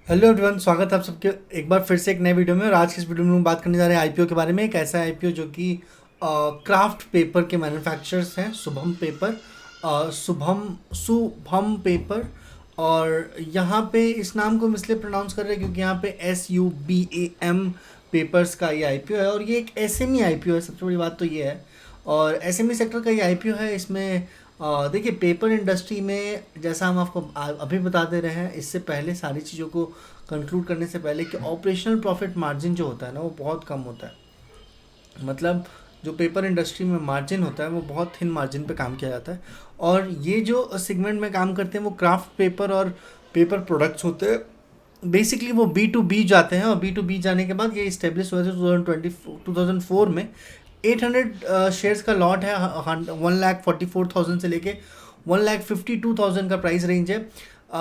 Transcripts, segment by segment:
Hello everyone, स्वागत है आप सबके एक बार फिर से एक नए वीडियो में। और आज की इस वीडियो में हम बात करने जा रहे हैं आईपीओ के बारे में। एक ऐसा आईपीओ जो कि क्राफ्ट पेपर के मैन्युफैक्चरर्स हैं, शुभम पेपर, शुभम शुभम पेपर। और यहाँ पे इस नाम को हम इसलिए प्रोनाउंस कर रहे हैं क्योंकि यहाँ पे SUBAM पेपर्स का ये आईपीओ है। और ये एक एसएमई आईपीओ है, सबसे बड़ी बात तो ये है। और एसएमई सेक्टर का ये आईपीओ है। इसमें देखिए, पेपर इंडस्ट्री में जैसा हम आपको अभी बता दे रहे हैं, इससे पहले सारी चीज़ों को कंक्लूड करने से पहले कि ऑपरेशनल प्रॉफिट मार्जिन जो होता है ना, वो बहुत कम होता है। मतलब जो पेपर इंडस्ट्री में मार्जिन होता है वो बहुत थिन मार्जिन पे काम किया जाता है। और ये जो सेगमेंट में काम करते हैं वो क्राफ्ट पेपर और पेपर प्रोडक्ट्स होते हैं। बेसिकली वो B2B जाते हैं, और B2B जाने के बाद ये इस्टेब्लिश हुए थे 2004 में। 800 शेयर्स का लॉट है। 1,44,000 से लेके 1,52,000 का प्राइस रेंज है।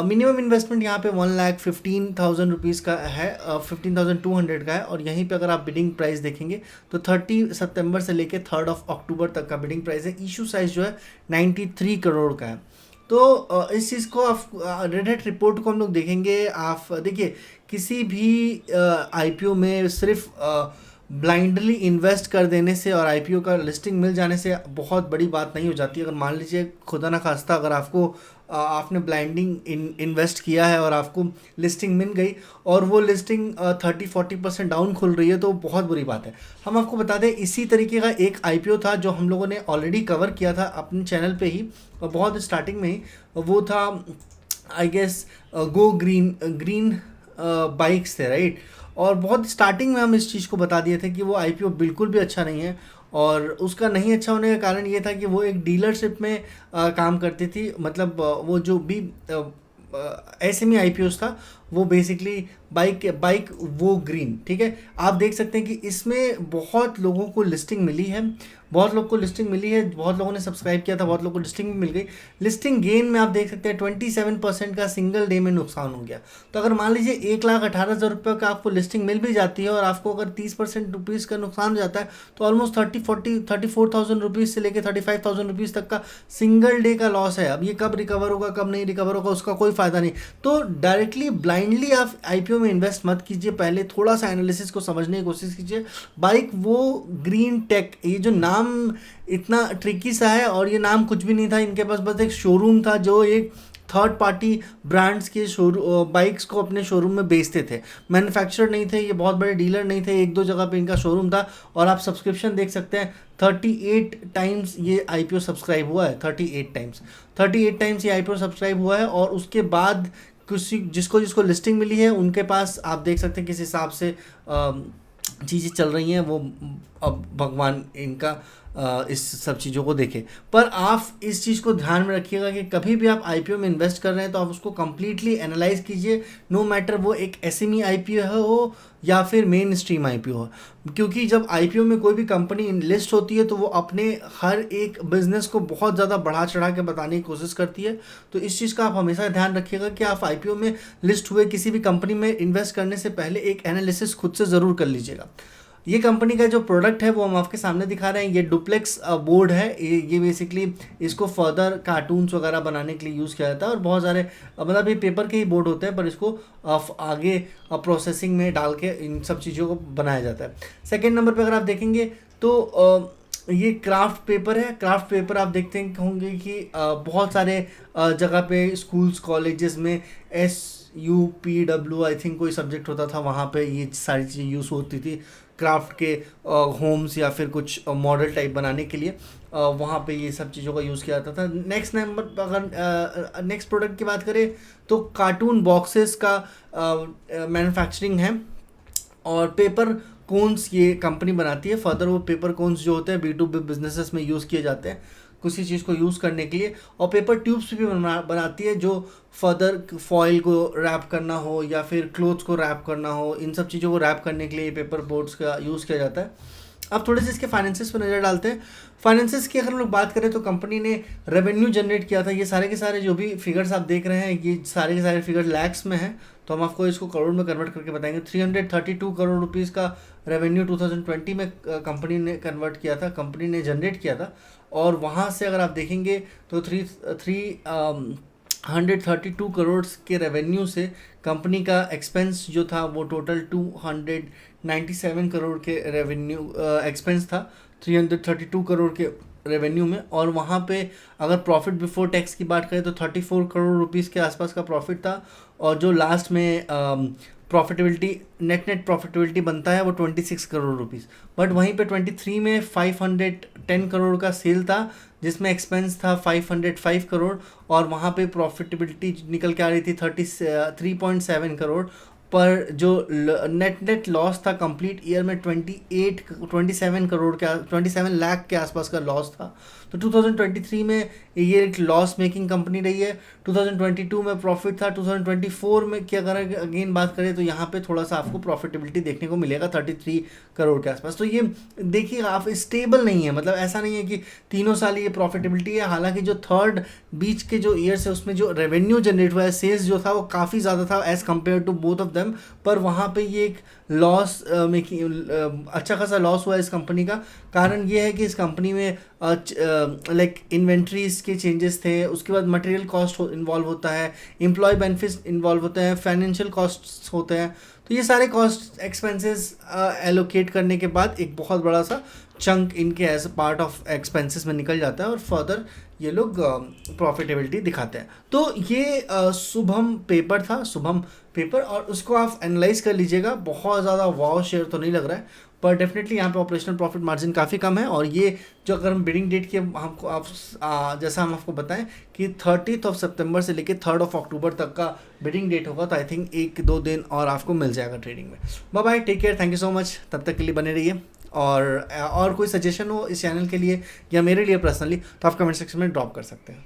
मिनिमम इन्वेस्टमेंट यहाँ पे 1,15,000 रुपीज़ का है, 15,200 का है। और यहीं पे अगर आप बिडिंग प्राइस देखेंगे तो 30 सितंबर से लेके 3 अक्टूबर तक का बिडिंग प्राइस है। इशू साइज जो है 93 करोड़ का है। तो इस चीज़ को आप रेड हैट रिपोर्ट को हम लोग देखेंगे। आप देखिए, किसी भी आईपीओ में सिर्फ ब्लाइंडली इन्वेस्ट कर देने से और आईपीओ का लिस्टिंग मिल जाने से बहुत बड़ी बात नहीं हो जाती। अगर मान लीजिए खुदा ना खास्ता अगर आपको आपने ब्लाइंडिंग इन्वेस्ट किया है और आपको लिस्टिंग मिल गई और वो लिस्टिंग 30-40% डाउन खुल रही है, तो बहुत बुरी बात है। हम आपको बता दें, इसी तरीके का एक आईपीओ था जो हम लोगों ने ऑलरेडी कवर किया था अपने चैनल पे ही, और बहुत स्टार्टिंग में ही। वो था I guess go green green bikes थे, राइट। और बहुत स्टार्टिंग में हम इस चीज़ को बता दिए थे कि वो आईपीओ बिल्कुल भी अच्छा नहीं है। और उसका नहीं अच्छा होने का कारण ये था कि वो एक डीलरशिप में काम करती थी। मतलब वो जो भी एसएमई आईपीओस था वो बेसिकली बाइक वो ग्रीन, ठीक है। आप देख सकते हैं कि इसमें बहुत लोगों को लिस्टिंग मिली है, बहुत लोगों को लिस्टिंग मिली है, बहुत लोगों ने सब्सक्राइब किया था, बहुत लोगों को लिस्टिंग भी मिल गई। लिस्टिंग गेन में आप देख सकते हैं 27% का सिंगल डे में नुकसान हो गया। तो अगर मान लीजिए 1,18,000 रुपये का आपको लिस्टिंग मिल भी जाती है और आपको अगर 30% रुपीज़ का नुकसान हो जाता है, तो ऑलमोस्ट 34,000 रुपीज़ से लेकर 35,000 रुपीज़ तक का सिंगल डे का लॉस है। अब ये कब रिकवर होगा कब नहीं रिकवर होगा उसका कोई फ़ायदा नहीं। तो डायरेक्टली ब्लाइंडली आप आईपीओ में इन्वेस्ट मत कीजिए, पहले थोड़ा सा एनालिसिस को समझने की कोशिश कीजिए। बाइक वो ग्रीन टेक, ये जो नाम इतना ट्रिकी सा है, और ये नाम कुछ भी नहीं था इनके पास, बस एक शोरूम था जो एक थर्ड पार्टी ब्रांड्स के बाइक्स को अपने शोरूम में बेचते थे। मैन्युफैक्चरर नहीं थे, ये बहुत बड़े डीलर नहीं थे, एक दो जगह पे इनका शोरूम था। और आप सब्सक्रिप्शन देख सकते हैं, 38 टाइम्स ये आईपीओ सब्सक्राइब हुआ है। 38 टाइम्स ये आईपीओ सब्सक्राइब हुआ है। और उसके बाद किसी जिसको जिसको लिस्टिंग मिली है उनके पास आप देख सकते हैं किस हिसाब से चीज़ें चल रही हैं। वो अब भगवान इनका इस सब चीज़ों को देखे। पर आप इस चीज़ को ध्यान में रखिएगा कि कभी भी आप आईपीओ में इन्वेस्ट कर रहे हैं तो आप उसको कम्प्लीटली एनालाइज कीजिए, नो मैटर वो एक एसएमई आईपीओ हो या फिर मेन स्ट्रीम आईपीओ हो। क्योंकि जब आईपीओ में कोई भी कंपनी लिस्ट होती है तो वो अपने हर एक बिजनेस को बहुत ज़्यादा बढ़ा चढ़ा के बताने की कोशिश करती है। तो इस चीज़ का आप हमेशा ध्यान रखिएगा कि आप आईपीओ में लिस्ट हुए किसी भी कंपनी में इन्वेस्ट करने से पहले एक एनालिसिस खुद से ज़रूर कर लीजिएगा। ये कंपनी का जो प्रोडक्ट है वो हम आपके सामने दिखा रहे हैं। ये डुप्लेक्स बोर्ड है। ये बेसिकली इसको फर्दर कार्टून्स वगैरह बनाने के लिए यूज़ किया जाता है। और बहुत सारे मतलब ये पेपर के ही बोर्ड होते हैं, पर इसको आगे प्रोसेसिंग में डाल के इन सब चीज़ों को बनाया जाता है। सेकेंड नंबर पर अगर आप देखेंगे तो ये क्राफ्ट पेपर है। क्राफ्ट पेपर आप देखते होंगे कि बहुत सारे जगह पे स्कूल्स कॉलेजेस में SUPW आई थिंक कोई सब्जेक्ट होता था, वहाँ पे ये सारी चीज़ें यूज़ होती थी क्राफ्ट के होम्स या फिर कुछ मॉडल टाइप बनाने के लिए। वहाँ पे ये सब चीज़ों का यूज़ किया जाता था। नेक्स्ट नंबर अगर नेक्स्ट प्रोडक्ट की बात करें तो कार्टून बॉक्सेस का मैन्युफैक्चरिंग है। और पेपर कोन्स ये कंपनी बनाती है। फर्दर वो पेपर कोन्स जो होते हैं B2B बिजनेसेस में यूज़ किए जाते हैं किसी चीज़ को यूज़ करने के लिए। और पेपर ट्यूब्स भी बनाती है जो फर्दर फॉइल को रैप करना हो या फिर क्लोथ्स को रैप करना हो, इन सब चीज़ों को रैप करने के लिए पेपर बोर्ड्स का यूज़ किया जाता है। अब थोड़े से इसके फाइनेंसेस पर नज़र डालते हैं। फाइनेंसेस की अगर हम लोग बात करें तो कंपनी ने रेवेन्यू जनरेट किया था। ये सारे के सारे जो भी फिगर्स आप देख रहे हैं ये सारे के सारे फिगर्स लैक्स में हैं, तो हम आपको इसको करोड़ में कन्वर्ट करके बताएंगे। 332 करोड़ रुपीज़ का रेवेन्यू 2020 में कंपनी ने कन्वर्ट किया था, कंपनी ने जनरेट किया था। और वहाँ से अगर आप देखेंगे तो 132 करोड़ के रेवेन्यू से कंपनी का एक्सपेंस जो था वो टोटल 297 करोड़ के रेवेन्यू एक्सपेंस था 332 करोड़ के रेवेन्यू में। और वहाँ पे अगर प्रॉफिट बिफोर टैक्स की बात करें तो 34 करोड़ रुपीस के आसपास का प्रॉफिट था। और जो लास्ट में प्रॉफिटेबिलिटी नेट प्रॉफिटेबिलिटी बनता है वो 26 करोड़ रुपीस। बट वहीं पे 23 में 510 करोड़ का सेल था जिसमें एक्सपेंस था 505 करोड़ और वहाँ पे प्रॉफिटेबिलिटी निकल के आ रही थी 3.7 करोड़। पर जो नेट लॉस था कंप्लीट ईयर में 27 लाख के आसपास का लॉस था। तो 2023 में ये एक लॉस मेकिंग कंपनी रही है। 2022 में प्रॉफिट था। 2024 में क्या करें अगेन बात करें तो यहाँ पे थोड़ा सा आपको प्रॉफिटेबिलिटी देखने को मिलेगा 33 करोड़ के आसपास। तो ये देखिए आप स्टेबल नहीं है, मतलब ऐसा नहीं है कि तीनों साल ये प्रॉफिटेबिलिटी है। हालांकि जो थर्ड बीच के जो ईयर्स है उसमें जो रेवेन्यू जनरेट हुआ है, सेल्स जो था वो काफ़ी ज़्यादा था as compare to both of them. पर वहाँ पे ये एक लॉस मेकिंग अच्छा खासा लॉस हुआ है इस कंपनी का। कारण ये है कि इस कंपनी में लाइक इन्वेंट्रीज के चेंजेस थे, उसके बाद मटेरियल कॉस्ट इन्वॉल्व होता है, एम्प्लॉय बेनिफिट्स इन्वॉल्व होते हैं, फाइनेंशियल कॉस्ट्स होते हैं। तो ये सारे कॉस्ट एक्सपेंसेस एलोकेट करने के बाद एक बहुत बड़ा सा चंक इनके as a part of expenses में निकल जाता है और फर्दर ये लोग प्रॉफिटेबिलिटी दिखाते हैं। तो ये शुभम पेपर था, शुभम पेपर, और उसको आप एनालाइज कर लीजिएगा। बहुत ज़्यादा वाव शेयर तो नहीं लग रहा है, पर डेफिनेटली यहाँ पे ऑपरेशनल प्रॉफिट मार्जिन काफ़ी कम है। और ये जो अगर हम बिडिंग डेट की हमको आप जैसा हम आपको बताएं कि 30 सितंबर से लेके 3 अक्टूबर तक का बिडिंग डेट होगा, तो आई थिंक 1-2 दिन और आपको मिल जाएगा ट्रेडिंग में। Bye bye, take care, thank you so much, तब तक के लिए बने रहिए। और कोई सजेशन हो इस चैनल के लिए या मेरे लिए पर्सनली तो आप कमेंट सेक्शन में ड्रॉप कर सकते हैं।